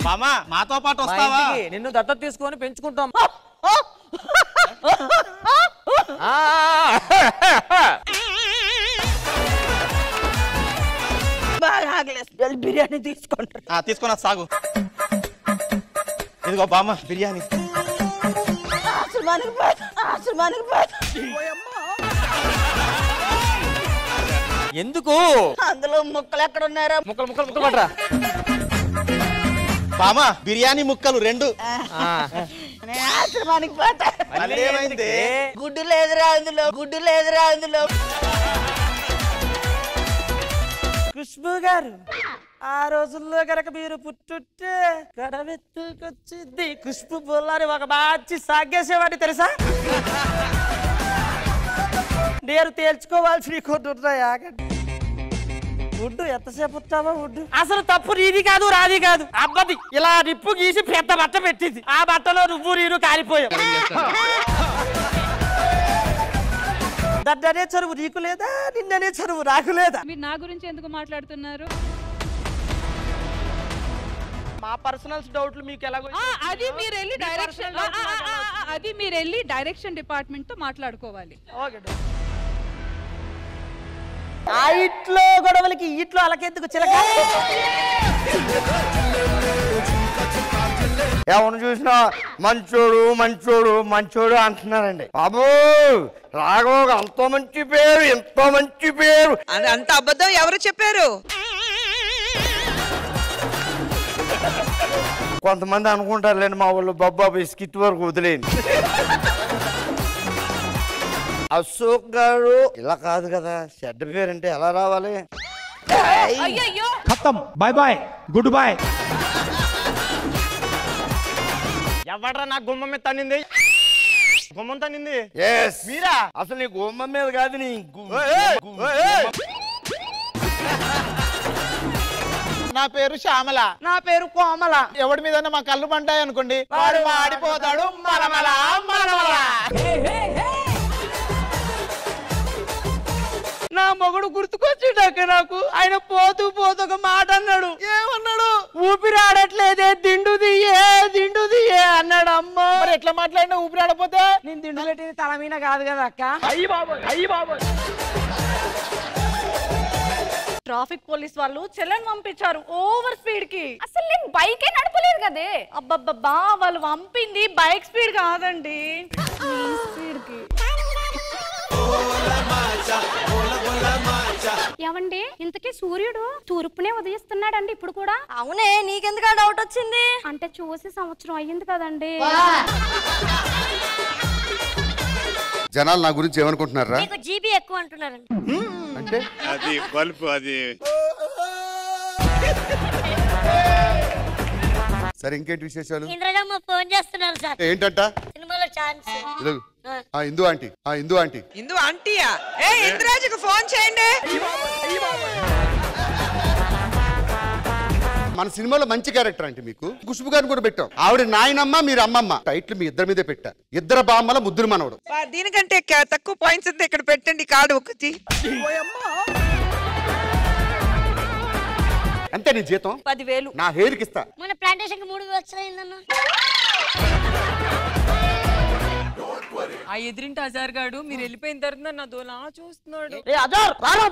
మామా మాతో పాటు వస్తావా? నిన్ను దత్తత తీసుకొని పెంచుకుంటాం. బిర్యానీ తీసుకోండి. తీసుకున్నా సాగు. ఇదిగో బామ్మ బిర్యానీ. ఎందుకు? అందులో ముక్కలు ఎక్కడ ఉన్నారా? ముక్కలు పట్టరా. బామ్మ బిర్యానీ ముక్కలు 2. ఆశ్రమానికి పోతా. ఏమైంది? గుడ్డు లేదురా అందులో. ఖుష్బూ గారు, ఆ రోజుల్లో కనుక మీరు పుట్టుంటే గడవెత్తుకొచ్చింది ఖుష్బూ బొల్లాని ఒక మంచి సాగేసేవాడిని తెలుసా? నేను తేల్చుకోవాల్సి కొన్ని ఉన్నాయి. ఆగండి. ఉడ్డు ఎంతసేపు వస్తావా? ఉడ్డు అసలు తప్పు నీది కాదు రాది కాదు, అబ్బది. ఇలా నిప్పు గీసి పెద్ద బట్ట పెట్టింది. ఆ బట్టలో నువ్వు నీరు కాలిపోయావు. దడ్డనే చరువు నీకు లేదా, నిన్ననే చరువు నాకు లేదా? మీరు నా గురించి ఎందుకు మాట్లాడుతున్నారు? మా పర్సనల్స్ డౌట్లు మీకు ఎలాగో అది మీరు వెళ్ళి డైరెక్షన్ డిపార్ట్మెంట్ తో మాట్లాడుకోవాలి. ఆ ఇట్లో గొడవలకి ఇట్లో అలకెందుకు చిలక? ఎవరు చూసినా మంచోడు అంటున్నారండి. బాబు రాఘవ అంత మంచి పేరు. అంత అబద్ధం ఎవరు చెప్పారు? కొంతమంది అనుకుంటారులేండి, మా వాళ్ళు బాబాబు స్కిట్ వరకు వదిలేండి. అశోక్ గారు ఇలా కాదు కదా, చెడ్డ పేరంటే ఎలా రావాలి? Boy boy good boy. ఎవడ్రా నా గుమ్మం మీద తన్నింది? గుమ్మం తన్నింది మీరా? అసలు నీ గుమ్మం మీద కాదు, నీ నా పేరు శ్యామల. నా పేరు కోమల. ఎవడి మీద మా కళ్ళు పంటాయి అనుకోండి, వాడు మాడిపోతాడు. మలమల. నా మొగుడు గుర్తుకొచ్చిండాక నాకు ఆయన పోతూ ఒక మాట అన్నాడు. ఏమన్నాడు? ఊపిరి ఆడట్లేదే, దిండు దియ్యే అన్నాడు. అమ్మ మరి ఎట్లా మాట్లాడినా ఊపిరి ఆడపోతే? నేను దిండు పెట్టిన తల మీద కాదు కదా అక్క. అయ్యి బాబోయ్. ట్రాఫిక్ పోలీస్ వాళ్ళు చెల్లెని పంపించారు ఓవర్ స్పీడ్ కి. అసలు నేను బైకే నడపలేదు కదే. అబ్బబ్బబ్బా, వాళ్ళు పంపింది బైక్ స్పీడ్ కాదండి, స్పీడ్ కి. ఏవండి, ఇంతకీ సూర్యుడు తూర్పునే ఉదయిస్తున్నాడండి ఇప్పుడు కూడా? అవునే, నీకెందుకు డౌట్ వచ్చింది? అంటే చూసి సంవత్సరం అయ్యింది కదండి. జనాలు నా గురించి ఏమనుకుంటున్నారా? జీబీ ఎక్కువ అంటున్నారండి. అంటే అది బల్బు. అది సరే, ఇంకేంటి విశేషాలు? ఇంద్రజమ్మ ఫోన్ చేస్తున్నారు సార్. ఏంటంట? సినిమాలో ఛాన్స్. ఇందు ఆంటీ. ఇందు ఆంటీయా? ఇంద్రాజుకు ఫోన్ చేయండి. మన సినిమాలో మంచి క్యారెక్టర్ అంటే మీకు ఖుష్బు గారిని కూడా పెట్టాం. ఆవిడ నాయనమ్మ, మీరు అమ్మమ్మ. టైటిల్ మీ ఇద్దరి మీదే పెట్టా. ఇద్దరు బామ్మల ముద్దురు మనవడు. దీనికంటే తక్కువ పాయింట్స్ అంతా ఇక్కడ పెట్టండి. కార్డు ఒకటి. అంతే నీ జీతం? 10,000. నా హెయిర్ కి ఇస్తా. మన ప్లాంటేషన్ కి 3 వచ్చాయిందన్న. ఆ ఎదురింటి అజార్ గాడు మీరు వెళ్ళిపోయిన తర్వాత నా దోలా చూస్తున్నాడు.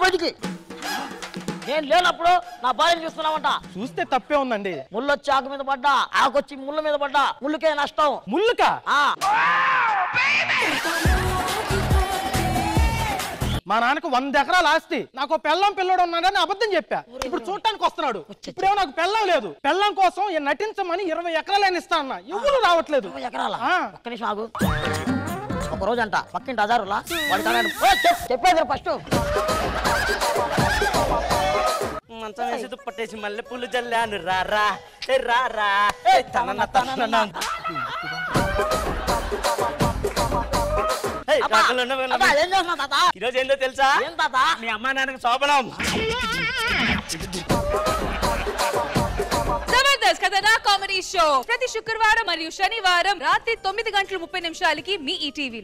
బయటికి నేను లేనప్పుడు నా భార్యను చూస్తున్నామంట. చూస్తే తప్పే ఉందండి. ముళ్ళొచ్చి ఆకు మీద పడ్డా, ఆకొచ్చి ముళ్ళ మీద పడ్డా, ముళ్ళుకే నష్టం. ముళ్ళుకా? మా నాన్నకు 100 ఎకరాల ఆస్తి, నాకు పెళ్ళం పిల్లడు ఉన్నాడని అబద్ధం చెప్పా. ఇప్పుడు చూడటానికి వస్తున్నాడు. ఇప్పుడేమో నాకు పెళ్ళం లేదు. పెళ్ళం కోసం నటించమని 20 ఎకరాలని ఇస్తా అన్న. ఎవరు రావట్లేదు. 20 ఎకరాల? ఒక్క నిమిషం ఆగు. ఒక రోజు అంట పక్కింటి అజారులా చెప్పేది ఫస్ట్. మంచం వేసి దుప్పట్టేసి మల్లె పూలు జల్లాను రారా రారా. ఈరోజు ఏందో తెలుసా? మీ అమ్మా నాన్నకి శోభనం. జబర్దస్త్ కథనా కామెడీ షో ప్రతి శుక్రవారం మరియు శనివారం రాత్రి 9 గంటల 30 నిమిషాలకి మీ ఈటీవీలో.